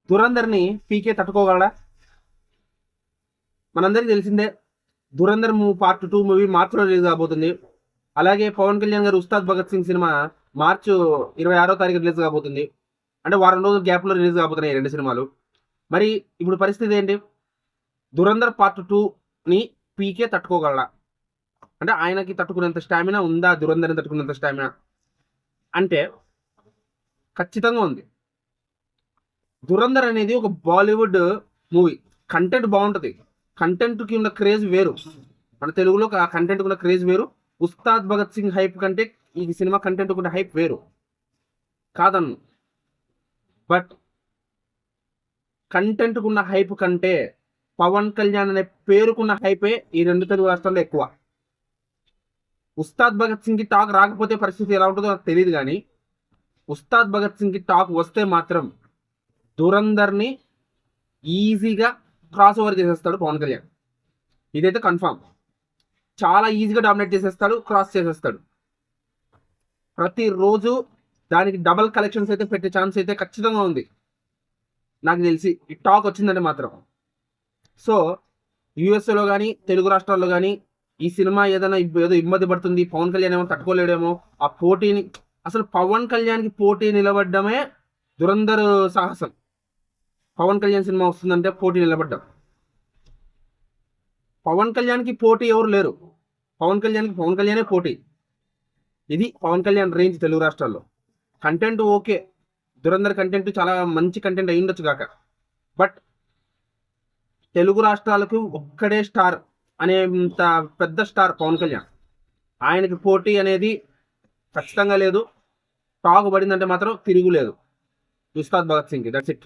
దురంధర్ని పీకే తట్టుకోగలడా? మనందరికీ తెలిసిందే Dhurandhar part 2 movie మార్చిలో రిలీజ్ కాబోతుంది. అలాగే పవన్ కళ్యాణ్ గారు ఉస్తాద్ భగత్ సింగ్ సినిమా మార్చి 26వ తారీఖు రిలీజ్ కాబోతుంది. అంటే వారం రోజుల గ్యాప్లో రిలీజ్ కాబోతున్నాయి 2 సినిమాలు. మరి ఇప్పుడు పరిస్థితి ఏంటి? దురంధర్ పార్ట్ 2ని పీకే తట్టుకోగలడా? అంటే ఆయనకి తట్టుకునేంత స్టామినా ఉందా? దురంధర్ని తట్టుకునేంత స్టామినా అంటే ఖచ్చితంగా ఉంది. దురంధర్ అనేది ఒక బాలీవుడ్ మూవీ. కంటెంట్ బాగుంటుంది. కంటెంట్కి ఉన్న క్రేజ్ వేరు. మన తెలుగులో ఆ కంటెంట్కి ఉన్న క్రేజ్ వేరు. ఉస్తాద్ భగత్ సింగ్ హైప్ కంటే ఈ సినిమా కంటెంట్ ఉన్న హైప్ వేరు కాదన్ను. బట్ కంటెంట్కు ఉన్న హైప్ కంటే పవన్ కళ్యాణ్ అనే పేరుకున్న హైపే ఈ 2 తెలుగు రాష్ట్రాల్లో ఎక్కువ. ఉస్తాద్ భగత్ సింగ్కి టాక్ రాకపోతే పరిస్థితి ఎలా ఉంటుందో నాకు తెలియదు, కానీ ఉస్తాద్ భగత్ సింగ్కి టాక్ వస్తే మాత్రం దురంధర్ని ఈజీగా క్రాస్ ఓవర్ చేసేస్తాడు పవన్ కళ్యాణ్. ఇదైతే కన్ఫామ్. చాలా ఈజీగా డామినేట్ చేసేస్తాడు, క్రాస్ చేసేస్తాడు. ప్రతిరోజు దానికి డబల్ కలెక్షన్స్ అయితే పెట్టే ఛాన్స్ అయితే ఖచ్చితంగా ఉంది నాకు తెలిసి, ఈ టాక్ వచ్చిందంటే మాత్రం. సో యూఎస్ఏలో కానీ తెలుగు రాష్ట్రాల్లో కానీ ఈ సినిమా ఏదో ఇబ్బంది పడుతుంది, పవన్ కళ్యాణ్ ఏమో తట్టుకోలేడేమో, ఆ పోటీని అసలు పవన్ కళ్యాణ్కి పోటీ నిలబడ్డమే దురంధర్ సాహసం. పవన్ కళ్యాణ్ సినిమా వస్తుందంటే పోటీ నిలబడ్డాం. పవన్ కళ్యాణ్కి పోటీ ఎవరు లేరు. పవన్ కళ్యాణే పోటీ. ఇది పవన్ కళ్యాణ్ రేంజ్ తెలుగు రాష్ట్రాల్లో. కంటెంట్ ఓకే, దురంధర్ కంటెంట్ చాలా మంచి కంటెంట్ అయి ఉండొచ్చు కాక, బట్ తెలుగు రాష్ట్రాలకు ఒక్కడే స్టార్ అనేంత పెద్ద స్టార్ పవన్ కళ్యాణ్. ఆయనకి పోటీ అనేది ఖచ్చితంగా లేదు. టాక్ పడిందంటే మాత్రం తిరుగులేదు ఉస్తాద్ భగత్ సింగ్కి. That's it.